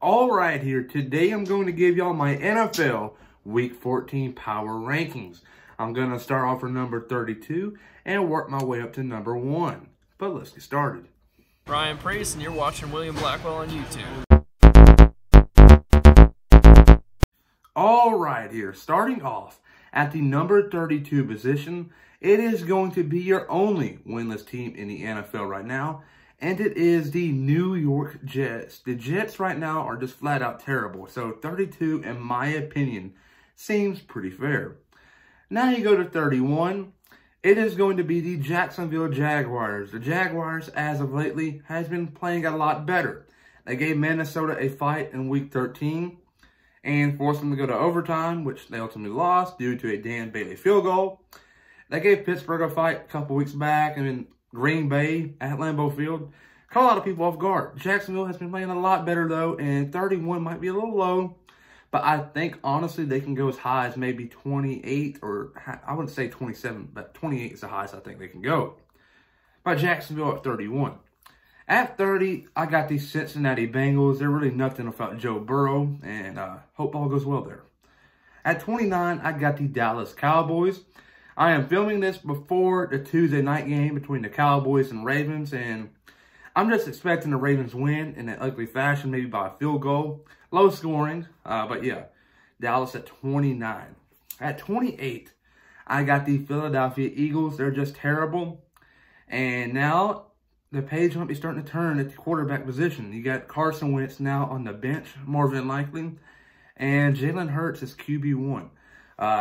All right, here today I'm going to give y'all my NFL Week 14 power rankings. I'm going to start off with number 32 and work my way up to number 1. But let's get started. Ryan Priest, and you're watching William Blackwell on YouTube. All right, here starting off at the number 32 position, it is going to be your only winless team in the NFL right now, and it is the New York Jets. The Jets right now are just flat out terrible, so 32, in my opinion, seems pretty fair. Now you go to 31, it is going to be the Jacksonville Jaguars. The Jaguars, as of lately, has been playing a lot better. They gave Minnesota a fight in Week 13 and forced them to go to overtime, which they ultimately lost due to a Dan Bailey field goal. They gave Pittsburgh a fight a couple weeks back, and then Green Bay at Lambeau Field caught a lot of people off guard. Jacksonville has been playing a lot better, though, and 31 might be a little low. But I think, honestly, they can go as high as maybe 28, or I wouldn't say 27, but 28 is the highest I think they can go. But Jacksonville at 31. At 30, I got the Cincinnati Bengals. They're really nothing without Joe Burrow, and hope all goes well there. At 29, I got the Dallas Cowboys. I am filming this before the Tuesday night game between the Cowboys and Ravens, and I'm just expecting the Ravens win in an ugly fashion, maybe by a field goal. Low scoring, but yeah, Dallas at 29. At 28, I got the Philadelphia Eagles. They're just terrible. And now the page might be starting to turn at the quarterback position. You got Carson Wentz now on the bench, more than likely, and Jalen Hurts is QB1.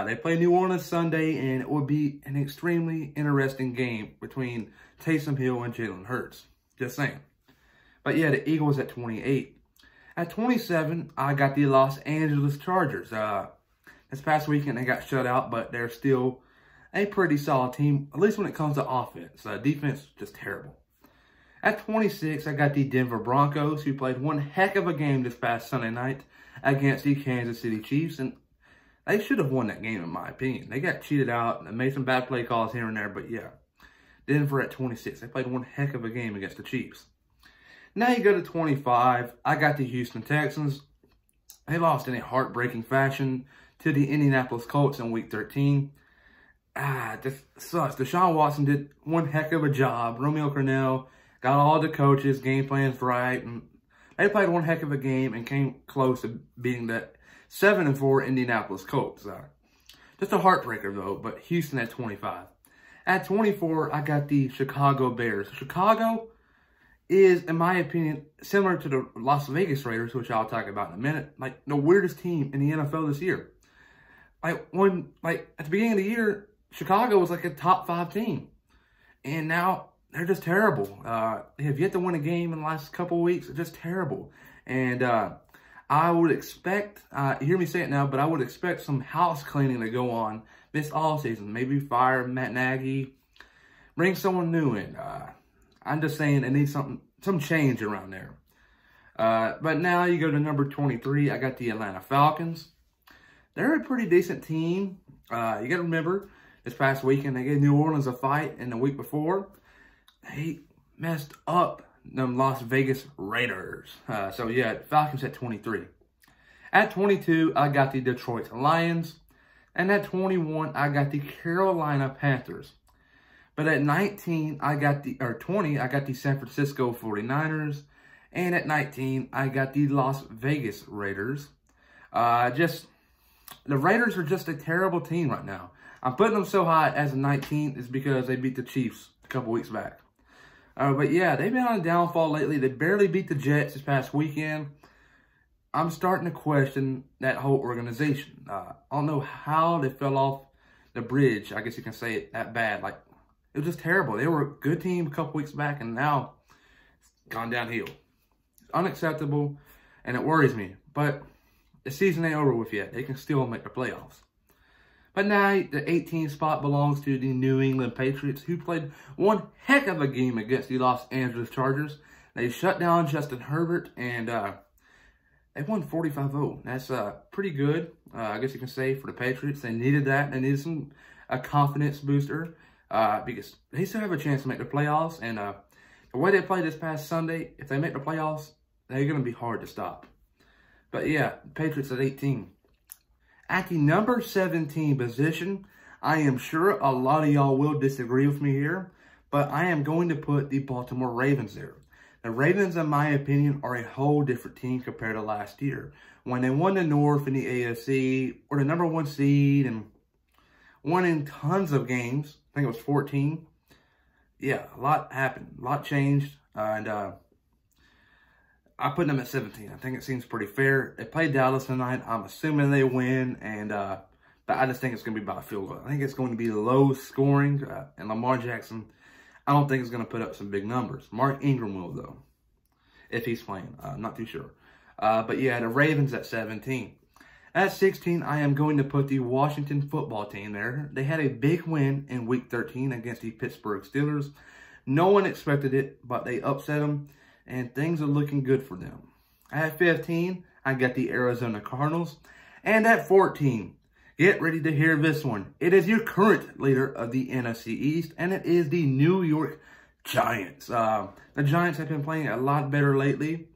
They play New Orleans Sunday, and it will be an extremely interesting game between Taysom Hill and Jalen Hurts. Just saying. But yeah, the Eagles at 28. At 27, I got the Los Angeles Chargers. This past weekend, they got shut out, but they're still a pretty solid team, at least when it comes to offense. Defense, just terrible. At 26, I got the Denver Broncos, who played one heck of a game this past Sunday night against the Kansas City Chiefs, and they should have won that game, in my opinion. They got cheated out and made some bad play calls here and there, but yeah. Denver at 26. They played one heck of a game against the Chiefs. Now you go to 25. I got the Houston Texans. They lost in a heartbreaking fashion to the Indianapolis Colts in Week 13. This sucks. Deshaun Watson did one heck of a job. Romeo Crennel got all the coaches, game plans right, and they played one heck of a game and came close to beating that 7-4 Indianapolis Colts. Just a heartbreaker, though, but Houston at 25. At 24, I got the Chicago Bears. Chicago is, in my opinion, similar to the Las Vegas Raiders, which I'll talk about in a minute, like the weirdest team in the NFL this year. At the beginning of the year, Chicago was like a top 5 team, and now they're just terrible. They have yet to win a game in the last couple of weeks. It's just terrible. And I would expect, you hear me say it now, but I would expect some house cleaning to go on this offseason. Maybe fire Matt Nagy, bring someone new in. I'm just saying it needs some change around there. But now you go to number 23. I got the Atlanta Falcons. They're a pretty decent team. You got to remember, this past weekend, they gave New Orleans a fight, and the week before, they messed up them Las Vegas Raiders. So yeah, Falcons at 23. At 22, I got the Detroit Lions. And at 21, I got the Carolina Panthers. But at 19, 20, I got the San Francisco 49ers. And at 19, I got the Las Vegas Raiders. The Raiders are just a terrible team right now. I'm putting them so high as a 19 is because they beat the Chiefs a couple weeks back. But yeah, they've been on a downfall lately. They barely beat the Jets this past weekend. I'm starting to question that whole organization. I don't know how they fell off the bridge. I guess you can say it that bad. Like, it was just terrible. They were a good team a couple weeks back, and now it's gone downhill. It's unacceptable, and it worries me. But the season ain't over with yet. They can still make the playoffs. But now the 18th spot belongs to the New England Patriots, who played one heck of a game against the Los Angeles Chargers. They shut down Justin Herbert, and they won 45-0. That's pretty good, I guess you can say, for the Patriots. They needed that. They needed a confidence booster because they still have a chance to make the playoffs. And the way they played this past Sunday, if they make the playoffs, they're going to be hard to stop. But yeah, Patriots at 18. At the number 17 position, I am sure a lot of y'all will disagree with me here, but I am going to put the Baltimore Ravens there. The Ravens, in my opinion, are a whole different team compared to last year. When they won the North in the AFC, or the number 1 seed, and won in tons of games. I think it was 14. Yeah, a lot happened. A lot changed. And I put them at 17. I think it seems pretty fair. They played Dallas tonight. I'm assuming they win. And but I just think it's going to be by a field goal. I think it's going to be low scoring. And Lamar Jackson, I don't think he's going to put up some big numbers. Mark Ingram will, though, if he's playing. I'm not too sure. But yeah, the Ravens at 17. At 16, I am going to put the Washington football team there. They had a big win in Week 13 against the Pittsburgh Steelers. No one expected it, but they upset them, and things are looking good for them. At 15, I got the Arizona Cardinals. And at 14, get ready to hear this one. It is your current leader of the NFC East, and it is the New York Giants. The Giants have been playing a lot better lately.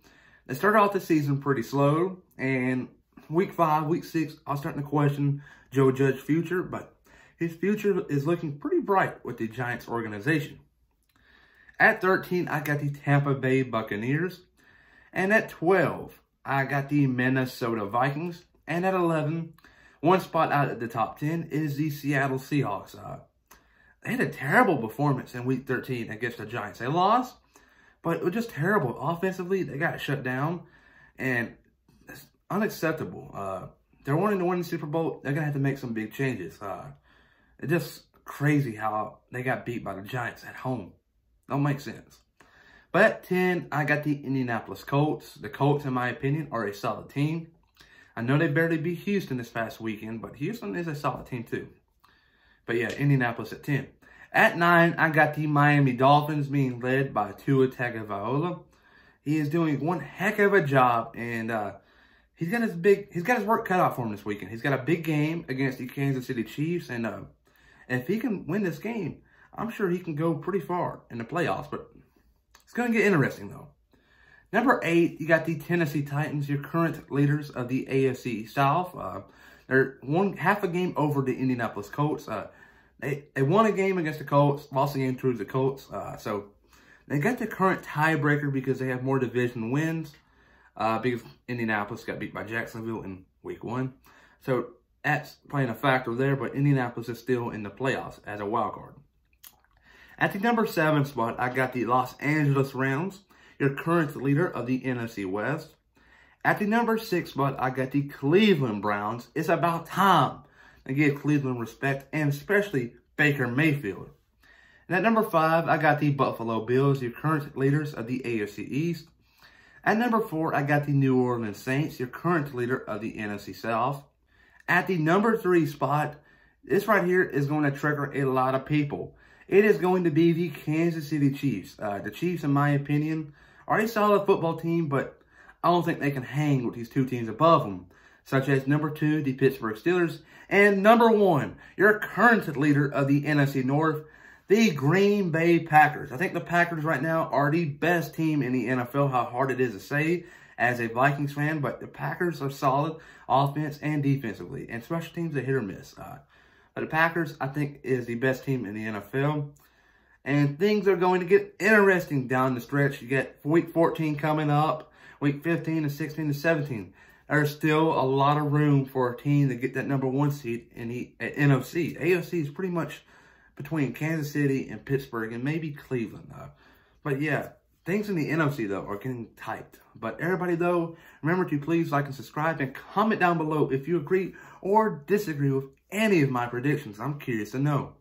They started off the season pretty slow, and Week 5, Week 6, I was starting to question Joe Judge's future, but his future is looking pretty bright with the Giants organization. At 13, I got the Tampa Bay Buccaneers. And at 12, I got the Minnesota Vikings. And at 11, one spot out at the top 10 is the Seattle Seahawks. They had a terrible performance in Week 13 against the Giants. They lost, but it was just terrible. Offensively, they got shut down, and it's unacceptable. They're wanting to win the Super Bowl. They're going to have to make some big changes. It's just crazy how they got beat by the Giants at home. Don't make sense. But at 10, I got the Indianapolis Colts. The Colts, in my opinion, are a solid team. I know they barely beat Houston this past weekend, but Houston is a solid team too. But yeah, Indianapolis at 10. At 9, I got the Miami Dolphins being led by Tua Tagovailoa. He is doing one heck of a job, and he's got his work cut out for him this weekend. He's got a big game against the Kansas City Chiefs, and if he can win this game, I'm sure he can go pretty far in the playoffs. But it's going to get interesting, though. Number 8, you got the Tennessee Titans, your current leaders of the AFC South. They're half a game over the Indianapolis Colts. They won a game against the Colts, lost a game to the Colts. So they got the current tiebreaker because they have more division wins. Because Indianapolis got beat by Jacksonville in Week 1. So that's playing a factor there, but Indianapolis is still in the playoffs as a wild card. At the number 7 spot, I got the Los Angeles Rams, your current leader of the NFC West. At the number 6 spot, I got the Cleveland Browns. It's about time to give Cleveland respect, and especially Baker Mayfield. And at number 5, I got the Buffalo Bills, your current leaders of the AFC East. At number 4, I got the New Orleans Saints, your current leader of the NFC South. At the number 3 spot, this right here is going to trigger a lot of people. It is going to be the Kansas City Chiefs. The Chiefs, in my opinion, are a solid football team, but I don't think they can hang with these two teams above them, such as number 2, the Pittsburgh Steelers, and number 1, your current leader of the NFC North, the Green Bay Packers. I think the Packers right now are the best team in the NFL, how hard it is to say as a Vikings fan, but the Packers are solid offense and defensively, and special teams are hit or miss. But the Packers, I think, is the best team in the NFL. And things are going to get interesting down the stretch. You get Week 14 coming up, Week 15 and 16 and 17. There's still a lot of room for a team to get that number 1 seed in the NFC. AFC is pretty much between Kansas City and Pittsburgh and maybe Cleveland. But yeah, things in the NFC, though, are getting tight. But everybody, though, remember to please like and subscribe and comment down below if you agree or disagree with any of my predictions. I'm curious to know.